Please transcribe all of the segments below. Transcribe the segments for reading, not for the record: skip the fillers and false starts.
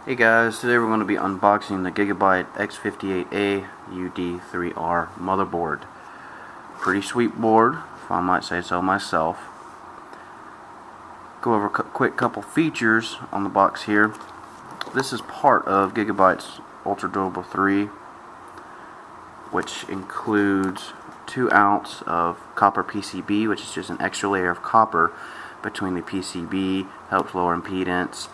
Hey guys, today we're going to be unboxing the Gigabyte X58A-UD3R motherboard. Pretty sweet board, if I might say so myself. Go over a quick couple features on the box here. This is part of Gigabyte's Ultra Durable 3, which includes 2 ounce of copper PCB, which is just an extra layer of copper between the PCB, helps lower impedance.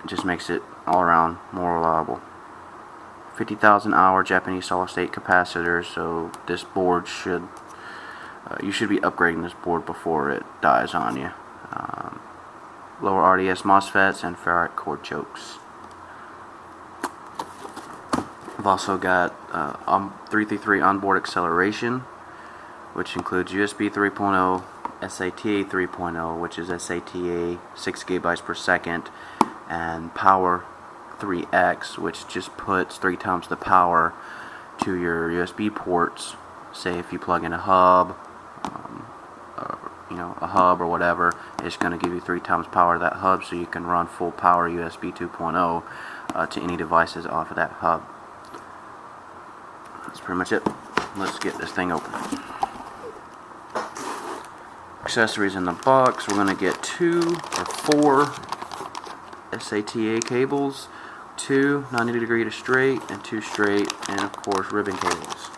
It just makes it all around more reliable. 50,000 hour Japanese solid state capacitor, so this board should you should be upgrading this board before it dies on you. Lower RDS MOSFETs and ferrite core chokes. I've also got 333 onboard acceleration, which includes USB 3.0, SATA 3.0, which is SATA 6 gigabytes per second, and power 3x, which just puts 3 times the power to your USB ports. Say if you plug in a hub, a hub or whatever, it's going to give you 3 times power to that hub, so you can run full power USB 2.0 to any devices off of that hub. That's pretty much it. Let's get this thing open. Accessories in the box, we're going to get 2 or 4 SATA cables, 2 90-degree to straight and 2 straight, and of course ribbon cables.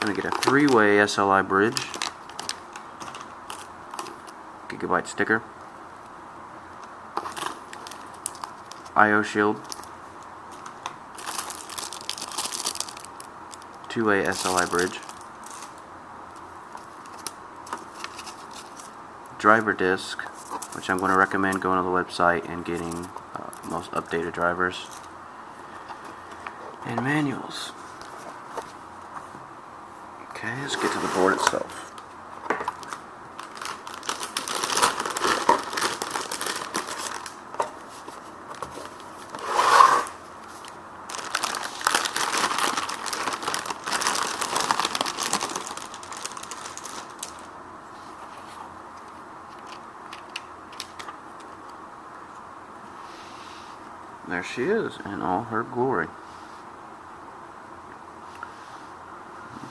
I'm going to get a 3-way SLI bridge, Gigabyte sticker, IO shield, 2-way SLI bridge, driver disc, which I'm going to recommend going to the website and getting most updated drivers, and manuals. Okay, let's get to the board itself. There she is in all her glory.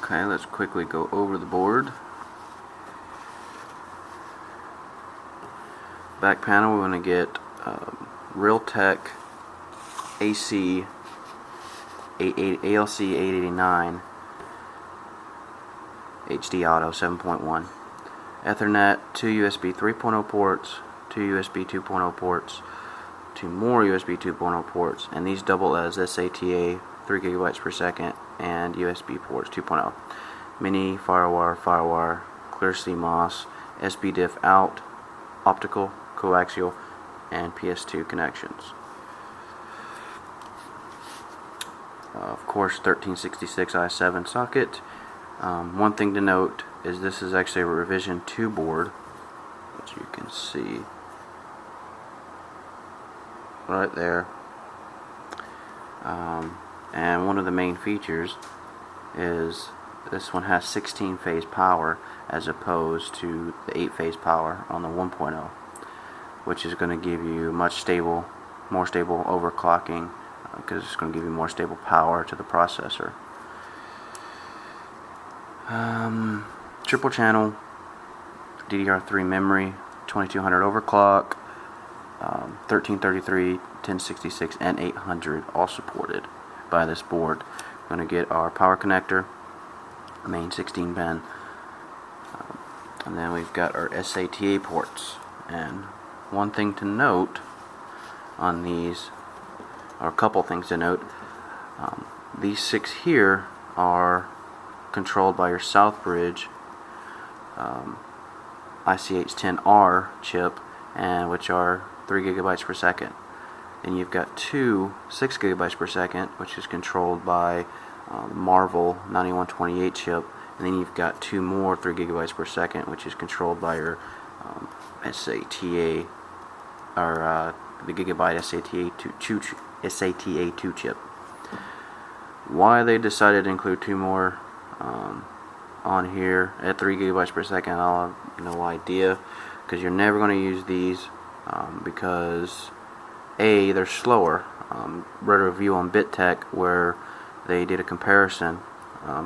Okay, let's quickly go over the board. Back panel, we're going to get Realtek ALC 889 HD Auto 7.1. Ethernet, 2 USB 3.0 ports, 2 USB 2.0 ports, 2 more USB 2.0 ports, and these double as SATA 3 gigabytes per second and USB ports 2.0. Mini, FireWire, clear CMOS, SBDIF out, optical, coaxial, and PS2 connections. Of course, 1366 i7 socket. One thing to note is this is actually a revision 2 board, which you can see right there. And one of the main features is this one has 16-phase power as opposed to the 8-phase power on the 1.0, which is going to give you more stable overclocking, because it's going to give you more stable power to the processor. Triple channel DDR3 memory, 2200 overclock, 1333, 1066, and 800 all supported by this board. We're going to get our power connector, main 16 pin, and then we've got our SATA ports. And one thing to note on these, or a couple things to note, these 6 here are controlled by your Southbridge ICH10R chip, and which are 3 gigabytes per second. Then you've got 2 6 gigabytes per second, which is controlled by Marvel 9128 chip, and then you've got 2 more 3 gigabytes per second, which is controlled by your SATA, or the Gigabyte SATA 2 chip. Why they decided to include 2 more on here at 3 gigabytes per second, I'll have no idea, because you're never going to use these, because they're slower. Read a review on BitTech where they did a comparison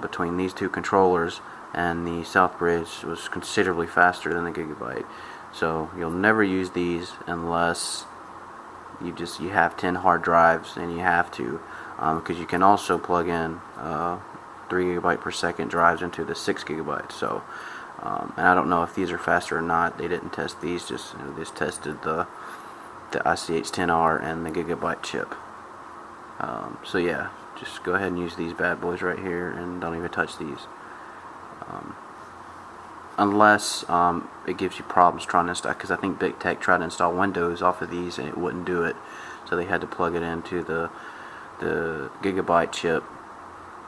between these two controllers, and the Southbridge was considerably faster than the Gigabyte. So you'll never use these unless you have 10 hard drives, and you have to, because you can also plug in 3 GB per second drives into the 6 GB. So and I don't know if these are faster or not. They didn't test these, just they just tested the ICH10R and the Gigabyte chip. So yeah, just go ahead and use these bad boys right here, and don't even touch these. Unless it gives you problems trying to install, because I think BitTech tried to install Windows off of these and it wouldn't do it, so they had to plug it into the Gigabyte chip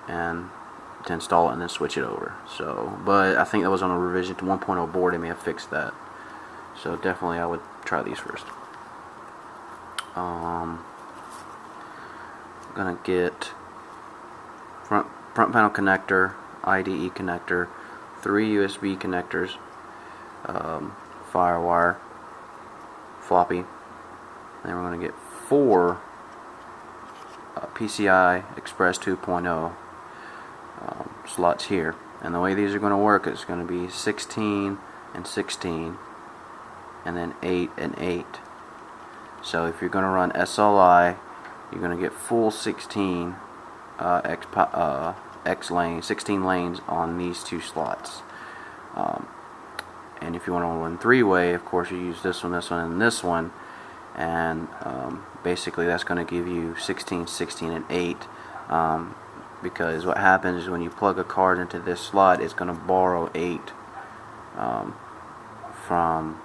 and to install it and then switch it over. So, but I think that was on a revision to 1.0 board. They may have fixed that. So definitely I would try these first. I'm gonna get front panel connector, IDE connector, 3 USB connectors, Firewire, floppy. Then we're going to get 4 PCI Express 2.0 slots here. And the way these are going to work is going to be 16 and 16, and then 8 and 8. So if you're going to run SLI, you're going to get full 16 X lanes, 16 lanes on these 2 slots. And if you want to run 3-way, of course you use this one, and this one, and basically that's going to give you 16, 16, and 8. Because what happens is when you plug a card into this slot, it's going to borrow 8 from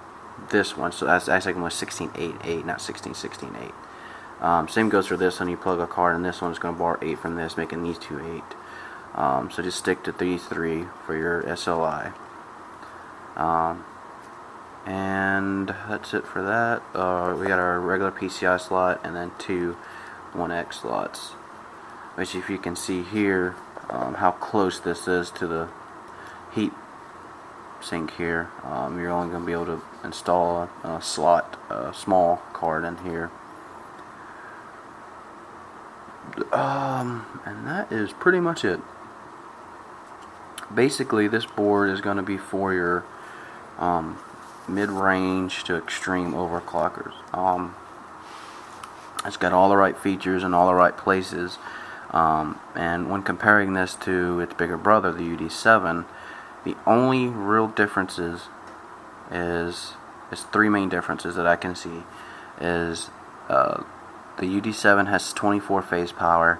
this one. So that's actually going to 16, 8, 8, not 16, 16, 8. Same goes for this one. You plug a card in this one, it's going to borrow 8 from this, making these 2 8. So just stick to these 3 for your SLI. And that's it for that. We got our regular PCI slot and then 2 1X slots, which if you can see here how close this is to the heat sink here, you're only going to be able to install a slot, a small card in here. And that is pretty much it. Basically this board is going to be for your mid-range to extreme overclockers. It's got all the right features in all the right places, and when comparing this to its bigger brother, the UD7, the only real differences is 3 main differences that I can see. Is the UD7 has 24 phase power.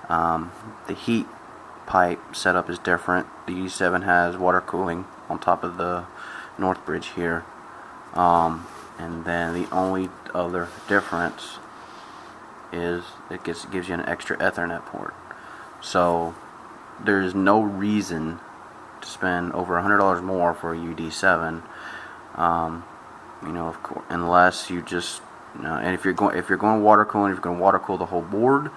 The heat pipe setup is different. The UD7 has water cooling on top of the North Bridge here, and then the only other difference is it gives you an extra Ethernet port. So there's no reason to spend over $100 more for a UD7, you know, of course, unless you just and if you're going water cooling, if you're going to water cool the whole board,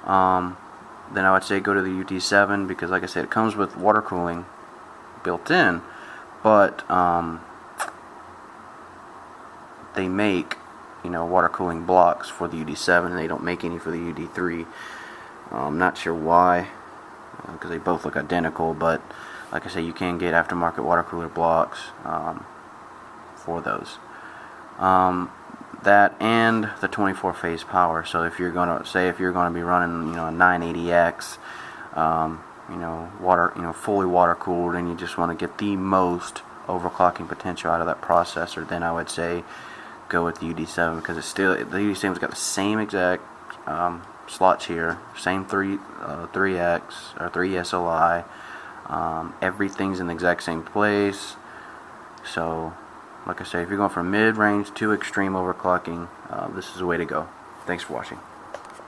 then I would say go to the UD7, because like I said, it comes with water cooling built in, but they make, you know, water cooling blocks for the UD7, and they don't make any for the UD3. I'm not sure why, because they both look identical, but like I say, you can get aftermarket water cooler blocks for those. That and the 24 phase power. So if you're gonna be running, you know, a 980X, you know, fully water cooled, and you just want to get the most overclocking potential out of that processor, then I would say go with the UD7, because it's still, the UD7's got the same exact slots here, same 3X or 3 SLI. Everything's in the exact same place. So like I say, if you're going from mid-range to extreme overclocking, this is the way to go. Thanks for watching.